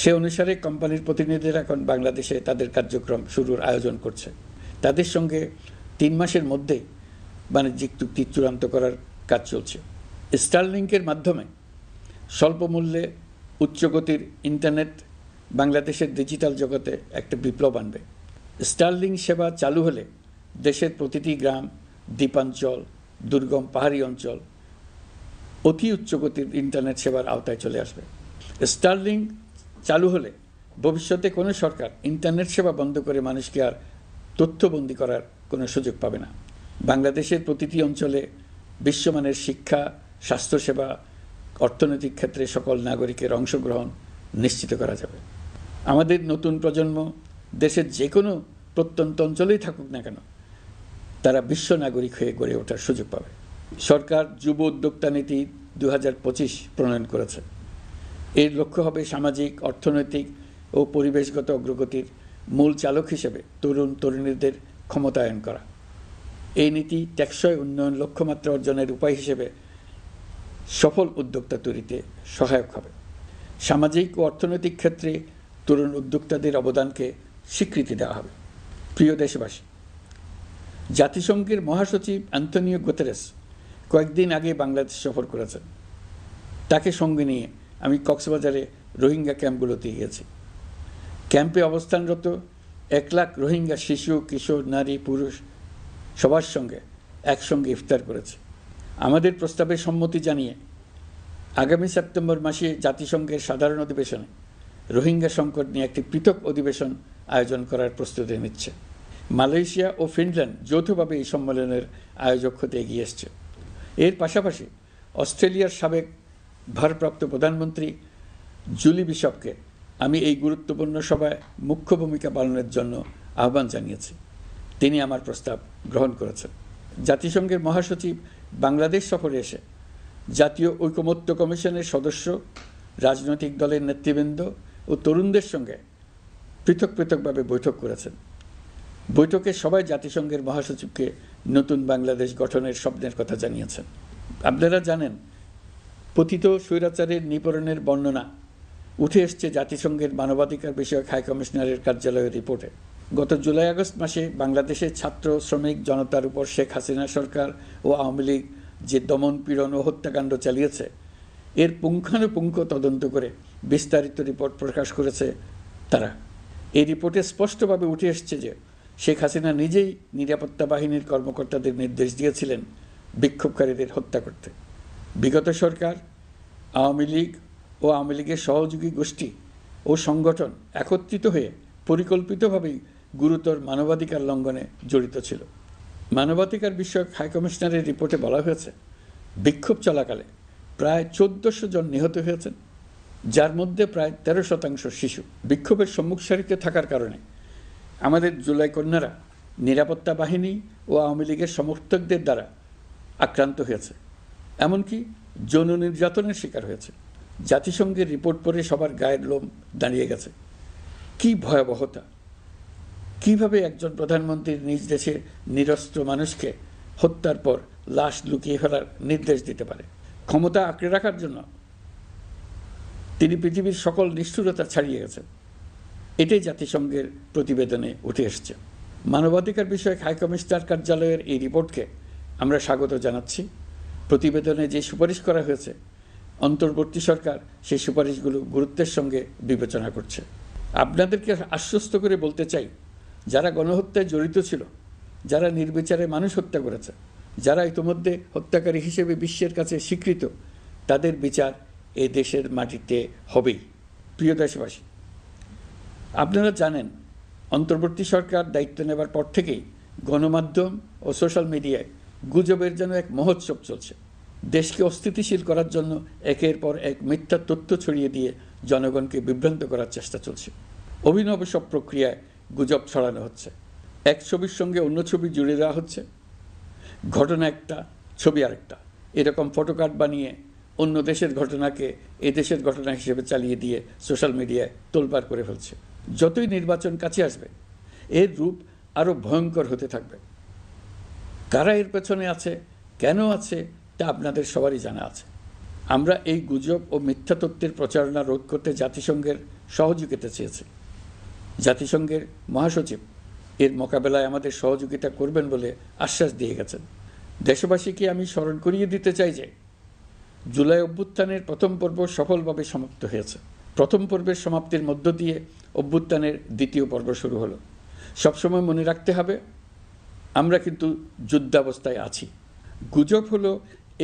Speaker 1: সে অনুসারে কোম্পানির প্রতিনিধিরা এখন বাংলাদেশে তাদের কার্যক্রম শুরুর আয়োজন করছে। তাদের সঙ্গে 3 মাসের মধ্যেই বাণিজ্যিক চুক্তি চূড়ান্ত করার কাজ চলছে। স্টারলিংকের মাধ্যমে স্বল্প মূল্যে উচ্চগতির ইন্টারনেট বাংলাদেশের ডিজিটাল জগতে একটা বিপ্লব আনবে। স্টারলিংক সেবা চালু হলে দেশের প্রতিটি গ্রাম, দ্বীপাঞ্চল, দুর্গম পাহাড়ি অঞ্চল অতি উচ্চগতির ইন্টারনেট সেবার আওতায় চলে আসবে। স্টারলিংক চালু হলে ভবিষ্যতে কোনো সরকার ইন্টারনেট সেবা বন্ধ করে মানুষকে আর তথ্যবন্দী করার কোনো সুযোগ পাবে না। বাংলাদেশের প্রতিটি অঞ্চলে বিশ্বমানের শিক্ষা, স্বাস্থ্যসেবা, অর্থনৈতিক ক্ষেত্রে সকল নাগরিকের অংশগ্রহণ নিশ্চিত করা যাবে। আমাদের নতুন প্রজন্ম দেশের যে কোনো প্রত্যন্ত অঞ্চলেই থাকুক না কেন, তারা বিশ্ব নাগরিক হয়ে গড়ে ওঠার সুযোগ পাবে। সরকার যুব উদ্যোক্তা নীতি 2025 প্রণয়ন করেছে। এর লক্ষ্য হবে সামাজিক, অর্থনৈতিক ও পরিবেশগত অগ্রগতির মূল চালক হিসেবে তরুণ তরুণীদের ক্ষমতায়ন করা। এই নীতি টেকসই উন্নয়ন লক্ষ্যমাত্রা অর্জনের উপায় হিসেবে সফল উদ্যোক্তা তৈরিতে সহায়ক হবে। সামাজিক ও অর্থনৈতিক ক্ষেত্রে তরুণ উদ্যোক্তাদের অবদানকে স্বীকৃতি দেওয়া হবে। প্রিয় দেশবাসী, জাতিসংঘের মহাসচিব অ্যান্টনিও গুতেরেস কয়েকদিন আগে বাংলাদেশ সফর করেছেন। তাকে সঙ্গে নিয়ে আমি কক্সবাজারে রোহিঙ্গা ক্যাম্পগুলোতে গিয়েছি। ক্যাম্পে অবস্থানরত 1 লাখ রোহিঙ্গা শিশু, কিশোর, নারী, পুরুষ সবার সঙ্গে একসঙ্গে ইফতার করেছে। আমাদের প্রস্তাবে সম্মতি জানিয়ে আগামী সেপ্টেম্বর মাসে জাতিসংঘের সাধারণ অধিবেশনে রোহিঙ্গা সংকট নিয়ে একটি পৃথক অধিবেশন আয়োজন করার প্রস্তুতি নিচ্ছে। মালয়েশিয়া ও ফিনল্যান্ড যৌথভাবে এই সম্মেলনের আয়োজক হতে এগিয়ে এসছে। এর পাশাপাশি অস্ট্রেলিয়ার সাবেক ভারপ্রাপ্ত প্রধানমন্ত্রী জুলি বিশপকে আমি এই গুরুত্বপূর্ণ সভায় মুখ্য ভূমিকা পালনের জন্য আহ্বান জানিয়েছি। তিনি আমার প্রস্তাব গ্রহণ করেছেন। জাতিসংঘের মহাসচিব বাংলাদেশ সফরে এসে জাতীয় ঐকমত্য কমিশনের সদস্য, রাজনৈতিক দলের নেতৃবৃন্দ ও তরুণদের সঙ্গে পৃথকভাবে বৈঠক করেছেন। বৈঠকে সবাই জাতিসংঘের মহাসচিবকে নতুন বাংলাদেশ গঠনের স্বপ্নের কথা জানিয়েছেন। আপনারা জানেন, পতিত স্বৈরাচারের নিপীড়নের বর্ণনা উঠে এসছে জাতিসংঘের মানবাধিকার বিষয়ক হাই কমিশনারের কার্যালয়ের রিপোর্টে। গত জুলাই-আগস্ট মাসে বাংলাদেশের ছাত্র, শ্রমিক জনতার উপর শেখ হাসিনা সরকার ও আওয়ামী লীগ যে দমন, পীড়ন ও হত্যাকাণ্ড চালিয়েছে, এর পুঙ্খানুপুঙ্খ তদন্ত করে বিস্তারিত রিপোর্ট প্রকাশ করেছে তারা। এই রিপোর্টে স্পষ্টভাবে উঠে এসছে যে শেখ হাসিনা নিজেই নিরাপত্তা বাহিনীর কর্মকর্তাদের নির্দেশ দিয়েছিলেন বিক্ষোভকারীদের হত্যা করতে। বিগত সরকার, আওয়ামী লীগ ও আওয়ামী লীগের সহযোগী গোষ্ঠী ও সংগঠন একত্রিত হয়ে পরিকল্পিতভাবেই গুরুতর মানবাধিকার লঙ্ঘনে জড়িত ছিল। মানবাধিকার বিষয়ক হাইকমিশনারের রিপোর্টে বলা হয়েছে, বিক্ষোভ চলাকালে প্রায় 1400 জন নিহত হয়েছেন, যার মধ্যে প্রায় 13% শিশু। বিক্ষোভের সম্মুখ সারিতে থাকার কারণে আমাদের জুলাই কন্যারা নিরাপত্তা বাহিনী ও আওয়ামী লীগের সমর্থকদের দ্বারা আক্রান্ত হয়েছে, এমনকি যৌন নির্যাতনের শিকার হয়েছে। জাতিসংঘের রিপোর্ট পড়ে সবার গায়ের লোম দাঁড়িয়ে গেছে। কি ভয়াবহতা! কিভাবে একজন প্রধানমন্ত্রীর নিজ দেশে নিরস্ত্র মানুষকে হত্যার পর লাশ লুকিয়ে ফেলার নির্দেশ দিতে পারে? ক্ষমতা আঁকড়ে রাখার জন্য তিনি পৃথিবীর সকল নিষ্ঠুরতা ছাড়িয়ে গেছেন। এটাই জাতিসংঘের প্রতিবেদনে উঠে এসছে। মানবাধিকার বিষয়ক হাইকমিশনার কার্যালয়ের এই রিপোর্টকে আমরা স্বাগত জানাচ্ছি। প্রতিবেদনে যে সুপারিশ করা হয়েছে, অন্তর্বর্তী সরকার সেই সুপারিশগুলো গুরুত্বের সঙ্গে বিবেচনা করছে। আপনাদেরকে আশ্বস্ত করে বলতে চাই, যারা গণহত্যায় জড়িত ছিল, যারা নির্বিচারে মানুষ হত্যা করেছে, যারা ইতিমধ্যে হত্যাকারী হিসেবে বিশ্বের কাছে স্বীকৃত, তাদের বিচার এ দেশের মাটিতে হবেই। প্রিয় দেশবাসী, আপনারা জানেন অন্তর্বর্তী সরকার দায়িত্ব নেবার পর থেকেই গণমাধ্যম ও সোশ্যাল মিডিয়ায় গুজবের যেন এক মহোৎসব চলছে। দেশকে অস্থিতিশীল করার জন্য একের পর এক মিথ্যা তথ্য ছড়িয়ে দিয়ে জনগণকে বিভ্রান্ত করার চেষ্টা চলছে। অভিনব সব প্রক্রিয়ায় গুজব ছড়ানো হচ্ছে। এক ছবির সঙ্গে অন্য ছবি জুড়ে দেওয়া হচ্ছে। ঘটনা একটা, ছবি আরেকটা। এরকম ফটোকার্ড বানিয়ে অন্য দেশের ঘটনাকে এ দেশের ঘটনা হিসেবে চালিয়ে দিয়ে সোশ্যাল মিডিয়ায় তোলপাড় করে ফেলছে। যতই নির্বাচন কাছে আসবে, এর রূপ আরও ভয়ঙ্কর হতে থাকবে। কারা এর পেছনে আছে, কেন আছে, তা আপনাদের সবারই জানা আছে। আমরা এই গুজব ও মিথ্যা তথ্যের প্রচারণা রোধ করতে জাতিসংঘের সহযোগিতা চেয়েছি। জাতিসংঘের মহাসচিব এর মোকাবেলায় আমাদের সহযোগিতা করবেন বলে আশ্বাস দিয়ে গেছেন। দেশবাসীকে আমি স্মরণ করিয়ে দিতে চাই যে জুলাই অভ্যুত্থানের প্রথম পর্ব সফলভাবে সমাপ্ত হয়েছে। প্রথম পর্বের সমাপ্তির মধ্য দিয়ে অভ্যুত্থানের দ্বিতীয় পর্ব শুরু হলো। সবসময় মনে রাখতে হবে, আমরা কিন্তু যুদ্ধাবস্থায় আছি। গুজব হলো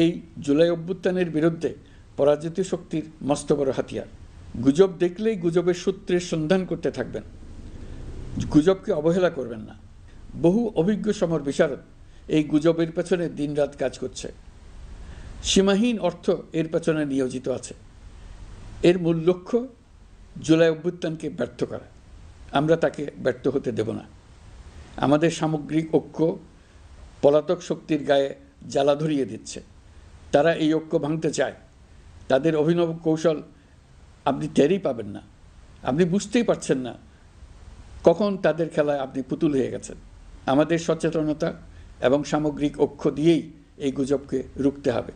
Speaker 1: এই জুলাই অভ্যুত্থানের বিরুদ্ধে পরাজিত শক্তির মস্ত বড় হাতিয়ার। গুজব দেখলেই গুজবের সূত্রের সন্ধান করতে থাকবেন, গুজবকে অবহেলা করবেন না। বহু অভিজ্ঞ সমর বিশারদ এই গুজবের পেছনে দিনরাত কাজ করছে। সীমাহীন অর্থ এর পেছনে নিয়োজিত আছে। এর মূল লক্ষ্য জুলাই অভ্যুত্থানকে ব্যর্থ করা। আমরা তাকে ব্যর্থ হতে দেব না। আমাদের সামগ্রিক ঐক্য পলাতক শক্তির গায়ে জ্বালা ধরিয়ে দিচ্ছে। তারা এই ঐক্য ভাঙতে চায়। তাদের অভিনব কৌশল আপনি টেরই পাবেন না। আপনি বুঝতেই পারছেন না কখন তাদের খেলায় আপনি পুতুল হয়ে গেছেন। আমাদের সচেতনতা এবং সামগ্রিক ঐক্য দিয়েই এই গুজবকে রুখতে হবে।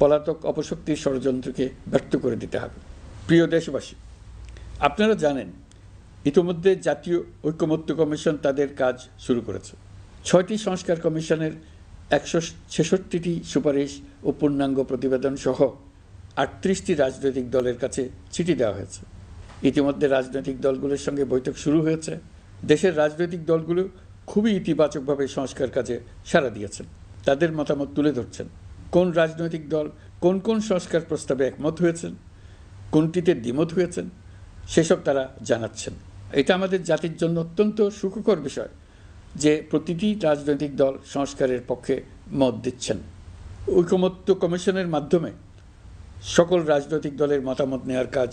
Speaker 1: পলাতক অপশক্তির ষড়যন্ত্রকে ব্যর্থ করে দিতে হবে। প্রিয় দেশবাসী, আপনারা জানেন ইতিমধ্যে জাতীয় ঐকমত্য কমিশন তাদের কাজ শুরু করেছে। 6টি সংস্কার কমিশনের 166টি সুপারিশ ও পূর্ণাঙ্গ প্রতিবেদন সহ 38টি রাজনৈতিক দলের কাছে চিঠি দেওয়া হয়েছে। ইতিমধ্যে রাজনৈতিক দলগুলোর সঙ্গে বৈঠক শুরু হয়েছে। দেশের রাজনৈতিক দলগুলো খুবই ইতিবাচকভাবে সংস্কার কাজে সাড়া দিয়েছেন। তাদের মতামত তুলে ধরছেন। কোন রাজনৈতিক দল কোন কোন সংস্কার প্রস্তাবে একমত হয়েছেন, কোনটিতে দ্বিমত হয়েছেন, সেসব তারা জানাচ্ছেন। এটা আমাদের জাতির জন্য অত্যন্ত সুখকর বিষয় যে প্রতিটি রাজনৈতিক দল সংস্কারের পক্ষে মত দিচ্ছেন। ঐকমত্য কমিশনের মাধ্যমে সকল রাজনৈতিক দলের মতামত নেওয়ার কাজ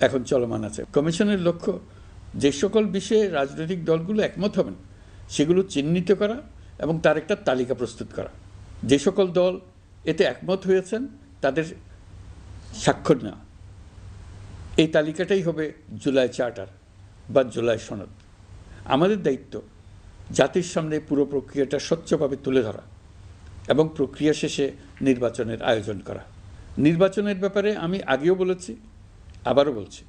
Speaker 1: এখন চলমান আছে। কমিশনের লক্ষ্য যে সকল বিষয়ে রাজনৈতিক দলগুলো একমত হবেন সেগুলো চিহ্নিত করা এবং তার একটা তালিকা প্রস্তুত করা। যে সকল দল এতে একমত হয়েছেন তাদের স্বাক্ষর নেওয়া। এই তালিকাটাই হবে জুলাই চার্টার বা জুলাই সনদ। আমাদের দায়িত্ব জাতির সামনে পুরো প্রক্রিয়াটা স্বচ্ছভাবে তুলে ধরা এবং প্রক্রিয়া শেষে নির্বাচনের আয়োজন করা। নির্বাচনের ব্যাপারে আমি আগেও বলেছি, আবারও বলছি,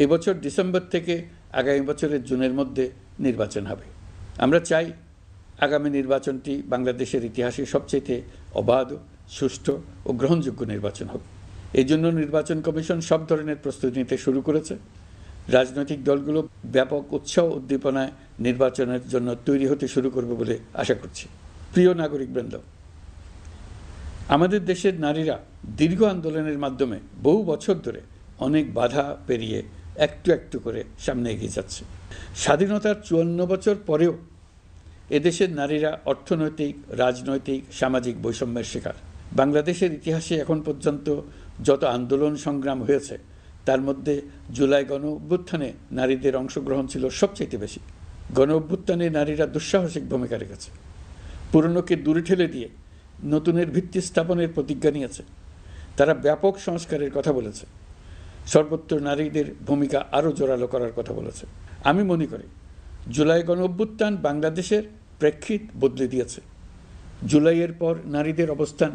Speaker 1: এবছর ডিসেম্বর থেকে আগামী বছরের জুনের মধ্যে নির্বাচন হবে। আমরা চাই আগামী নির্বাচনটি বাংলাদেশের ইতিহাসে সবচেয়ে অবাধ, সুষ্ঠু ও গ্রহণযোগ্য নির্বাচন হবে। এই জন্য নির্বাচন কমিশন সব ধরনের প্রস্তুতি নিতে শুরু করেছে। রাজনৈতিক দলগুলো ব্যাপক উৎসাহ উদ্দীপনায় নির্বাচনের জন্য তৈরি হতে শুরু করবে বলে আশা করছি। প্রিয় নাগরিকবৃন্দ, আমাদের দেশের নারীরা দীর্ঘ আন্দোলনের মাধ্যমে বহু বছর ধরে অনেক বাধা পেরিয়ে একটু একটু করে সামনে এগিয়ে যাচ্ছে। স্বাধীনতার 54 বছর পরেও এদেশের নারীরা অর্থনৈতিক, রাজনৈতিক, সামাজিক বৈষম্যের শিকার। বাংলাদেশের ইতিহাসে এখন পর্যন্ত যত আন্দোলন সংগ্রাম হয়েছে তার মধ্যে জুলাই গণ অভ্যুত্থানে নারীদের অংশগ্রহণ ছিল সবচেয়ে বেশি। গণ অভ্যুত্থানে নারীরা দুঃসাহসিক ভূমিকা রেখেছে, পুরনোকে দূরে ঠেলে দিয়ে নতুনের ভিত্তি স্থাপনের প্রতিজ্ঞা নিয়েছে। তারা ব্যাপক সংস্কারের কথা বলেছে, সর্বত্র নারীদের ভূমিকা আরও জোরালো করার কথা বলেছে। আমি মনে করি জুলাই গণ অভ্যুত্থান বাংলাদেশের প্রেক্ষিত বদলে দিয়েছে। জুলাইয়ের পর নারীদের অবস্থান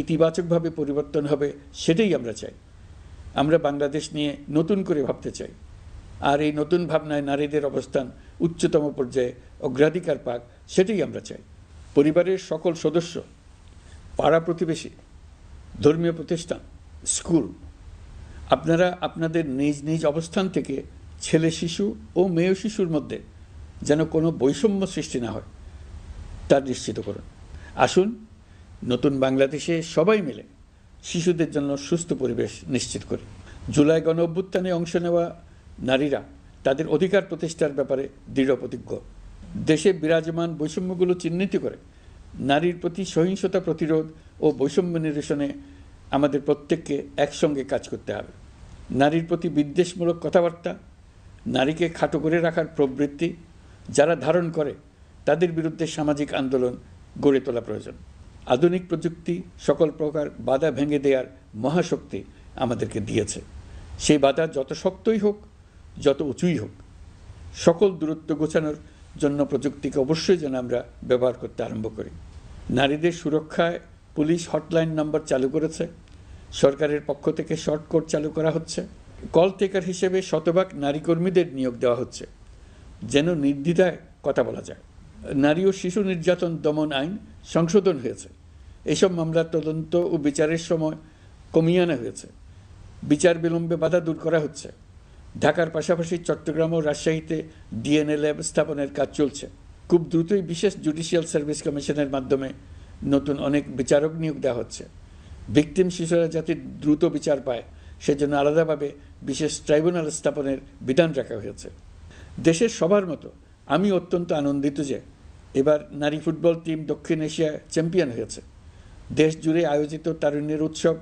Speaker 1: ইতিবাচকভাবে পরিবর্তন হবে, সেটাই আমরা চাই। আমরা বাংলাদেশ নিয়ে নতুন করে ভাবতে চাই, আর এই নতুন ভাবনায় নারীদের অবস্থান উচ্চতম পর্যায়ে অগ্রাধিকার পাক, সেটাই আমরা চাই। পরিবারের সকল সদস্য, পাড়া প্রতিবেশী, ধর্মীয় প্রতিষ্ঠান, স্কুল, আপনারা আপনাদের নিজ নিজ অবস্থান থেকে ছেলে শিশু ও মেয়ে শিশুর মধ্যে যেন কোনো বৈষম্য সৃষ্টি না হয় তা নিশ্চিত করুন। আসুন নতুন বাংলাদেশে সবাই মিলে শিশুদের জন্য সুস্থ পরিবেশ নিশ্চিত করি। জুলাই গণ অভ্যুত্থানে অংশ নেওয়া নারীরা তাদের অধিকার প্রতিষ্ঠার ব্যাপারে দৃঢ় প্রতিজ্ঞ। দেশে বিরাজমান বৈষম্যগুলো চিহ্নিত করে নারীর প্রতি সহিংসতা প্রতিরোধ ও বৈষম্য নিরসনে আমাদের প্রত্যেককে একসঙ্গে কাজ করতে হবে। নারীর প্রতি বিদ্বেষমূলক কথাবার্তা, নারীকে খাটো করে রাখার প্রবৃত্তি যারা ধারণ করে তাদের বিরুদ্ধে সামাজিক আন্দোলন গড়ে তোলা প্রয়োজন। আধুনিক প্রযুক্তি সকল প্রকার বাধা ভেঙে দেওয়ার মহাশক্তি আমাদেরকে দিয়েছে। সেই বাধা যত শক্তই হোক, যত উঁচুই হোক, সকল দূরত্ব গোছানোর জন্য প্রযুক্তিকে অবশ্যই যেন আমরা ব্যবহার করতে আরম্ভ করি। নারীদের সুরক্ষায় পুলিশ হটলাইন নম্বর চালু করেছে, সরকারের পক্ষ থেকে শর্ট কোড চালু করা হচ্ছে, কল টেকার হিসেবে শতভাগ নারী কর্মীদের নিয়োগ দেওয়া হচ্ছে যেন নির্দ্বিধায় কথা বলা যায়। নারী ও শিশু নির্যাতন দমন আইন সংশোধন হয়েছে, এসব মামলার তদন্ত ও বিচারের সময় কমিয়ে আনা হয়েছে, বিচার বিলম্বে বাধা দূর করা হচ্ছে। ঢাকার পাশাপাশি চট্টগ্রাম ও রাজশাহীতে ডিএনএ ল্যাব স্থাপনের কাজ চলছে। খুব দ্রুতই বিশেষ জুডিশিয়াল সার্ভিস কমিশনের মাধ্যমে নতুন অনেক বিচারক নিয়োগ দেওয়া হচ্ছে। ভিকটিম শিশুরা যাতে দ্রুত বিচার পায় সেজন্য আলাদাভাবে বিশেষ ট্রাইব্যুনাল স্থাপনের বিধান রাখা হয়েছে। দেশের সবার মতো আমি অত্যন্ত আনন্দিত যে এবার নারী ফুটবল টিম দক্ষিণ এশিয়ায় চ্যাম্পিয়ন হয়েছে। দেশ জুড়ে আয়োজিত তারুণ্যের উৎসব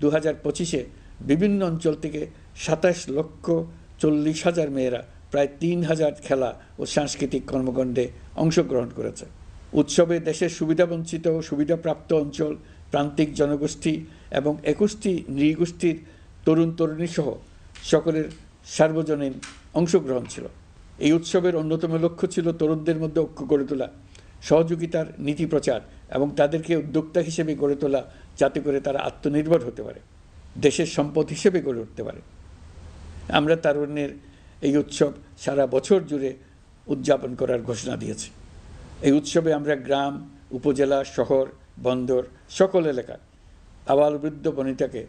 Speaker 1: 2025-এ বিভিন্ন অঞ্চল থেকে 27,40,000 মেয়েরা প্রায় 3,000 খেলা ও সাংস্কৃতিক কর্মকাণ্ডে অংশগ্রহণ করেছে। উৎসবে দেশের সুবিধাবঞ্চিত ও সুবিধাপ্রাপ্ত অঞ্চল, প্রান্তিক জনগোষ্ঠী এবং 21টি নৃগোষ্ঠীর তরুণ তরুণী সহ সকলের সার্বজনীন অংশগ্রহণ ছিল। এই উৎসবের অন্যতম লক্ষ্য ছিল তরুণদের মধ্যে ঐক্য গড়ে তোলা, সহযোগিতার নীতি প্রচার এবং তাদেরকে উদ্যোক্তা হিসেবে গড়ে তোলা, যাতে করে তারা আত্মনির্ভর হতে পারে, দেশের সম্পদ হিসেবে গড়ে উঠতে পারে। আমরা তারুণ্যের এই উৎসব সারা বছর জুড়ে উদযাপন করার ঘোষণা দিয়েছি। এই উৎসবে আমরা গ্রাম, উপজেলা, শহর, বন্দর সকল এলাকার আবাল বৃদ্ধ বনিতাকে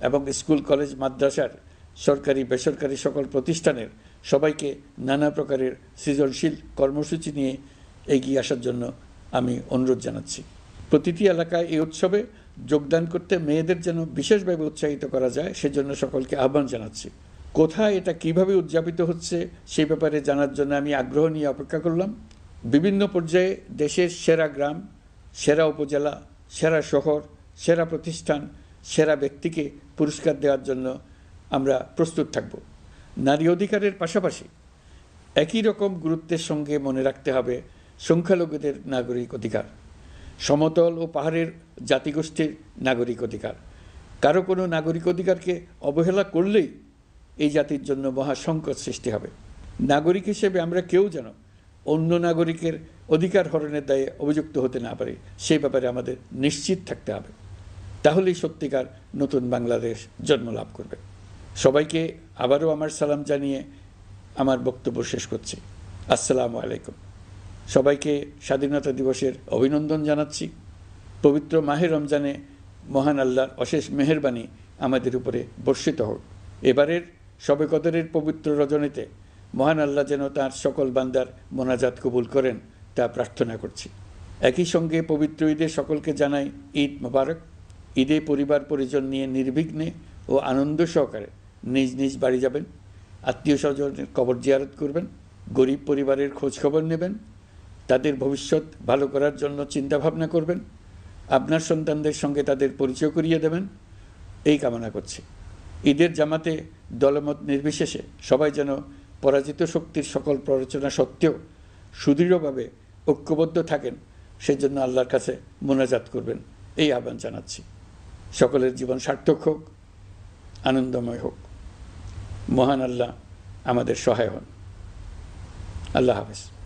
Speaker 1: এবং স্কুল, কলেজ, মাদ্রাসার সরকারি বেসরকারি সকল প্রতিষ্ঠানের সবাইকে নানা প্রকারের সৃজনশীল কর্মসূচি নিয়ে এগিয়ে আসার জন্য আমি অনুরোধ জানাচ্ছি। প্রতিটি এলাকায় এই উৎসবে যোগদান করতে মেয়েদের যেন বিশেষভাবে উৎসাহিত করা যায় সেজন্য সকলকে আহ্বান জানাচ্ছি। কোথায় এটা কিভাবে উদযাপিত হচ্ছে সেই ব্যাপারে জানার জন্য আমি আগ্রহ নিয়ে অপেক্ষা করলাম। বিভিন্ন পর্যায়ে দেশের সেরা গ্রাম, সেরা উপজেলা, সেরা শহর, সেরা প্রতিষ্ঠান, সেরা ব্যক্তিকে পুরস্কার দেওয়ার জন্য আমরা প্রস্তুত থাকব। নারী অধিকারের পাশাপাশি একই রকম গুরুত্বের সঙ্গে মনে রাখতে হবে সংখ্যালঘুদের নাগরিক অধিকার, সমতল ও পাহাড়ের জাতিগোষ্ঠীর নাগরিক অধিকার। কারো কোনো নাগরিক অধিকারকে অবহেলা করলেই এই জাতির জন্য মহা সংকট সৃষ্টি হবে। নাগরিক হিসেবে আমরা কেউ যেন অন্য নাগরিকের অধিকার হরণের দায়ে অভিযুক্ত হতে না পারি, সেই ব্যাপারে আমাদের নিশ্চিত থাকতে হবে। তাহলেই সত্যিকার নতুন বাংলাদেশ জন্ম লাভ করবে। সবাইকে আবারও আমার সালাম জানিয়ে আমার বক্তব্য শেষ করছি। আসসালামু আলাইকুম। সবাইকে স্বাধীনতা দিবসের অভিনন্দন জানাচ্ছি। পবিত্র মাহে রমজানে মহান আল্লাহর অশেষ মেহেরবানি আমাদের উপরে বর্ষিত হোক। এবারের শবে কদরের পবিত্র রজনীতে মহান আল্লাহ যেন তাঁর সকল বান্দার মোনাজাত কবুল করেন তা প্রার্থনা করছি। একই সঙ্গে পবিত্র ঈদে সকলকে জানাই ঈদ মোবারক। ঈদে পরিবার পরিজন নিয়ে নির্বিঘ্নে ও আনন্দ সহকারে নিজ নিজ বাড়ি যাবেন, আত্মীয় স্বজনের কবর জিয়ারত করবেন, গরিব পরিবারের খোঁজখবর নেবেন, তাদের ভবিষ্যৎ ভালো করার জন্য চিন্তাভাবনা করবেন, আপনার সন্তানদের সঙ্গে তাদের পরিচয় করিয়ে দেবেন এই কামনা করছি। ঈদের জামাতে দলমত নির্বিশেষে সবাই যেন পরাজিত শক্তির সকল প্ররোচনা সত্ত্বেও সুদৃঢ়ভাবে ঐক্যবদ্ধ থাকেন, সেজন্য আল্লাহর কাছে মোনাজাত করবেন, এই আহ্বান জানাচ্ছি। সকলের জীবন সার্থক হোক, আনন্দময় হোক। মহান আল্লাহ আমাদের সহায় হন। আল্লাহ হাফেজ।